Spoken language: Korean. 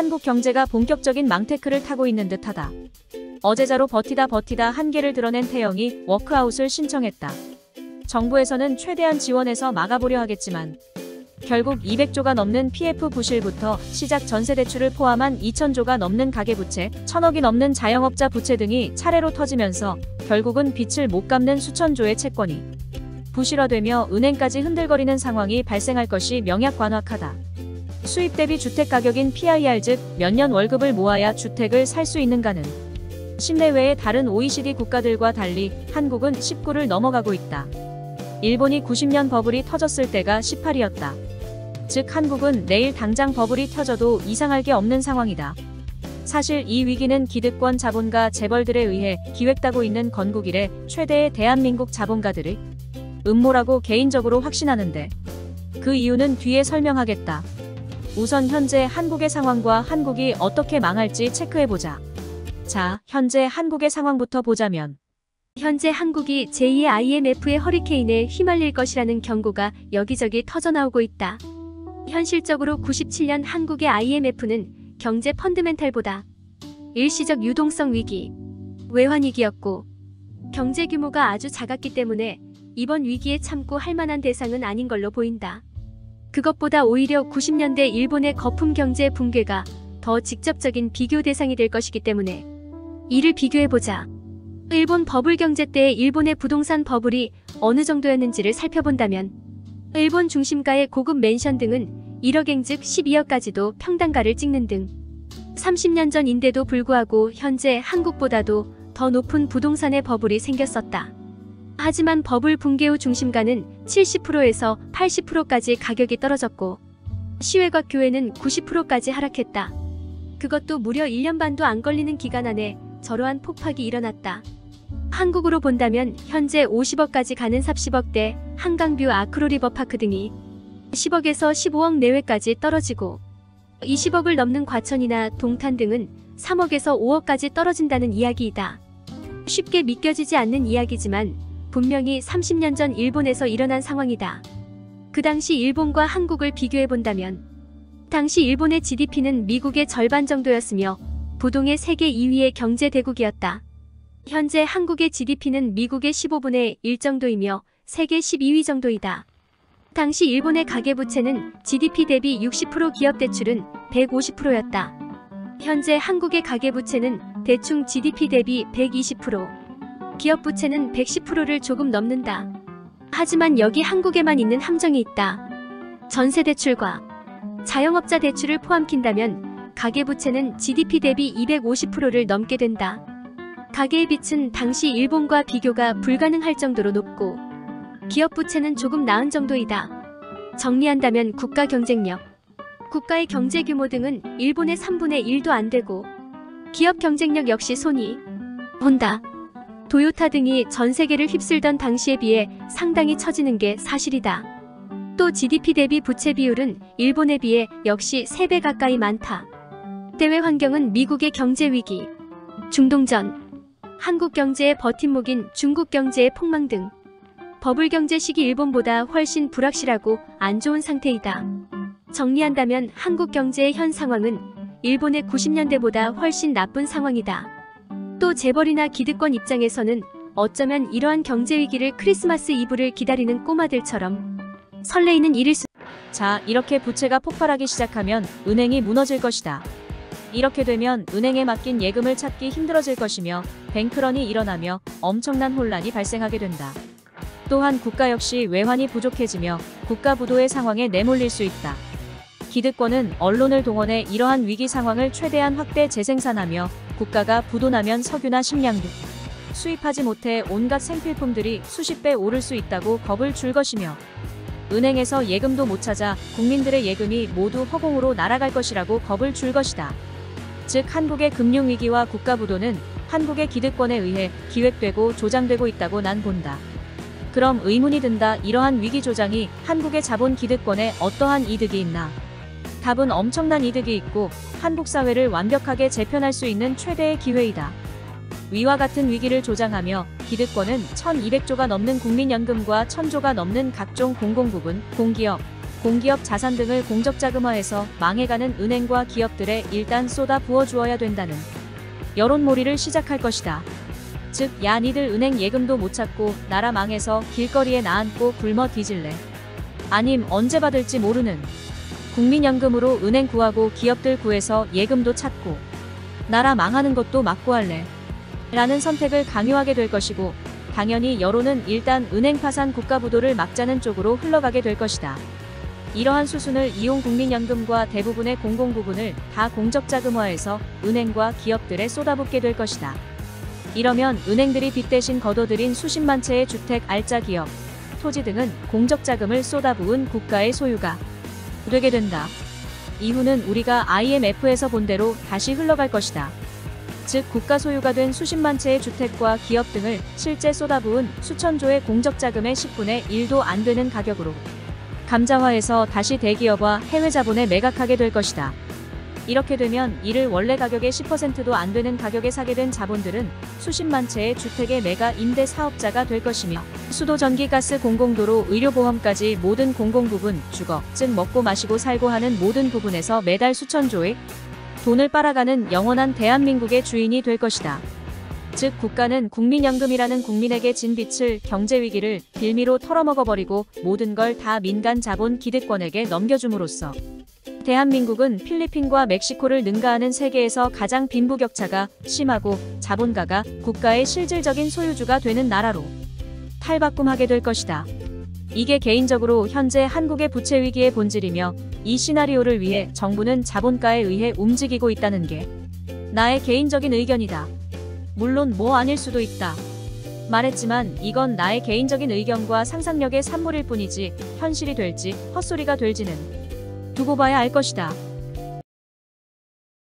한국 경제가 본격적인 망테크를 타고 있는 듯하다. 어제자로 버티다 한계를 드러낸 태영이 워크아웃을 신청했다. 정부에서는 최대한 지원해서 막아보려 하겠지만 결국 200조가 넘는 PF 부실부터 시작 전세대출을 포함한 2,000조가 넘는 가계부채, 1,000억이 넘는 자영업자 부채 등이 차례로 터지면서 결국은 빚을 못 갚는 수천조의 채권이 부실화되며 은행까지 흔들거리는 상황이 발생할 것이 명약관확하다. 수입 대비 주택 가격인 PIR 즉 몇 년 월급을 모아야 주택을 살 수 있는가는 실내외의 다른 OECD 국가들과 달리 한국은 19를 넘어가고 있다. 일본이 90년 버블이 터졌을 때가 18이었다. 즉 한국은 내일 당장 버블이 터져도 이상할 게 없는 상황이다. 사실 이 위기는 기득권 자본가 재벌들에 의해 기획되고 있는 건국 이래 최대의 대한민국 자본가들의 음모라고 개인적으로 확신하는데 그 이유는 뒤에 설명하겠다. 우선 현재 한국의 상황과 한국이 어떻게 망할지 체크해보자. 자, 현재 한국의 상황부터 보자면 현재 한국이 제2의 IMF의 허리케인에 휘말릴 것이라는 경고가 여기저기 터져나오고 있다. 현실적으로 97년 한국의 IMF는 경제 펀드멘탈보다 일시적 유동성 위기, 외환위기였고 경제 규모가 아주 작았기 때문에 이번 위기에 참고 할 만한 대상은 아닌 걸로 보인다. 그것보다 오히려 90년대 일본의 거품 경제 붕괴가 더 직접적인 비교 대상이 될 것이기 때문에 이를 비교해보자. 일본 버블 경제 때의 일본의 부동산 버블이 어느 정도였는지를 살펴본다면 일본 중심가의 고급 맨션 등은 1억엔 즉 12억까지도 평당가를 찍는 등 30년 전인데도 불구하고 현재 한국보다도 더 높은 부동산의 버블이 생겼었다. 하지만 버블 붕괴 후 중심가는 70%에서 80%까지 가격이 떨어졌고 시외곽 교외는 90%까지 하락했다. 그것도 무려 1년 반도 안 걸리는 기간 안에 저러한 폭락이 일어났다. 한국으로 본다면 현재 50억까지 가는 30억대 한강뷰 아크로리버파크 등이 10억에서 15억 내외까지 떨어지고 20억을 넘는 과천이나 동탄 등은 3억에서 5억까지 떨어진다는 이야기이다. 쉽게 믿겨지지 않는 이야기지만 분명히 30년 전 일본에서 일어난 상황이다. 그 당시 일본과 한국을 비교해본다면 당시 일본의 GDP는 미국의 절반 정도였으며 부동의 세계 2위의 경제 대국이었다. 현재 한국의 GDP는 미국의 15분의 1 정도이며 세계 12위 정도이다. 당시 일본의 가계부채는 GDP 대비 60%, 기업 대출은 150%였다. 현재 한국의 가계부채는 대충 GDP 대비 120%, 기업 부채는 110%를 조금 넘는다. 하지만 여기 한국에만 있는 함정이 있다. 전세 대출과 자영업자 대출을 포함킨다면 가계부채는 GDP 대비 250%를 넘게 된다. 가계의 빚은 당시 일본과 비교가 불가능할 정도로 높고 기업 부채는 조금 나은 정도이다. 정리한다면 국가 경쟁력, 국가의 경제 규모 등은 일본의 3분의 1도 안 되고 기업 경쟁력 역시 손이 혼다, 도요타 등이 전 세계를 휩쓸던 당시에 비해 상당히 처지는 게 사실이다. 또 GDP 대비 부채 비율은 일본에 비해 역시 3배 가까이 많다. 대외 환경은 미국의 경제 위기, 중동전, 한국 경제의 버팀목인 중국 경제의 폭망 등 버블 경제 시기 일본보다 훨씬 불확실하고 안 좋은 상태이다. 정리한다면 한국 경제의 현 상황은 일본의 90년대보다 훨씬 나쁜 상황이다. 또 재벌이나 기득권 입장에서는 어쩌면 이러한 경제 위기를 크리스마스 이브를 기다리는 꼬마들처럼 설레이는 일일 수. 자, 이렇게 부채가 폭발하기 시작하면 은행이 무너질 것이다. 이렇게 되면 은행에 맡긴 예금을 찾기 힘들어질 것이며 뱅크런이 일어나며 엄청난 혼란이 발생하게 된다. 또한 국가 역시 외환이 부족해지며 국가 부도의 상황에 내몰릴 수 있다. 기득권은 언론을 동원해 이러한 위기 상황을 최대한 확대 재생산하며 국가가 부도나면 석유나 식량 등 수입하지 못해 온갖 생필품들이 수십 배 오를 수 있다고 겁을 줄 것이며 은행에서 예금도 못 찾아 국민들의 예금이 모두 허공으로 날아갈 것이라고 겁을 줄 것이다. 즉 한국의 금융위기와 국가부도는 한국의 기득권에 의해 기획되고 조장되고 있다고 난 본다. 그럼 의문이 든다. 이러한 위기 조장이 한국의 자본 기득권에 어떠한 이득이 있나? 답은 엄청난 이득이 있고 한국 사회를 완벽하게 재편할 수 있는 최대의 기회이다. 위와 같은 위기를 조장하며 기득권은 1200조가 넘는 국민연금과 1000조가 넘는 각종 공공부문, 공기업, 공기업 자산 등을 공적자금화해서 망해가는 은행과 기업들에 일단 쏟아 부어주어야 된다는 여론몰이를 시작할 것이다. 즉, 야 니들 은행 예금도 못 찾고 나라 망해서 길거리에 나앉고 굶어 뒤질래. 아님 언제 받을지 모르는 국민연금으로 은행 구하고 기업들 구해서 예금도 찾고 나라 망하는 것도 막고 할래. 라는 선택을 강요하게 될 것이고, 당연히 여론은 일단 은행 파산 국가부도를 막자는 쪽으로 흘러가게 될 것이다. 이러한 수순을 이용 국민연금과 대부분의 공공부분을 다 공적자금화해서 은행과 기업들에 쏟아붓게 될 것이다. 이러면 은행들이 빚 대신 거둬들인 수십만 채의 주택, 알짜 기업, 토지 등은 공적자금을 쏟아부은 국가의 소유가 되게 된다. 이후는 우리가 IMF에서 본 대로 다시 흘러갈 것이다. 즉, 국가 소유가 된 수십만 채의 주택과 기업 등을 실제 쏟아부은 수천조의 공적자금의 10분의 1도 안 되는 가격으로 감자화해서 다시 대기업과 해외 자본에 매각하게 될 것이다. 이렇게 되면 이를 원래 가격의 10%도 안 되는 가격에 사게 된 자본들은 수십만 채의 주택의 매각 임대 사업자가 될 것이며, 수도, 전기, 가스, 공공도로, 의료보험까지 모든 공공부분, 주거, 즉 먹고 마시고 살고 하는 모든 부분에서 매달 수천조의 돈을 빨아가는 영원한 대한민국의 주인이 될 것이다. 즉, 국가는 국민연금이라는 국민에게 진 빚을, 경제위기를 빌미로 털어먹어버리고 모든 걸 다 민간 자본 기득권에게 넘겨줌으로써 대한민국은 필리핀과 멕시코를 능가하는 세계에서 가장 빈부격차가 심하고 자본가가 국가의 실질적인 소유주가 되는 나라로 탈바꿈하게 될 것이다. 이게 개인적으로 현재 한국의 부채 위기의 본질이며, 이 시나리오를 위해 정부는 자본가에 의해 움직이고 있다는 게 나의 개인적인 의견이다. 물론 뭐 아닐 수도 있다. 말했지만 이건 나의 개인적인 의견과 상상력의 산물일 뿐이지 현실이 될지 헛소리가 될지는 두고 봐야 알 것이다.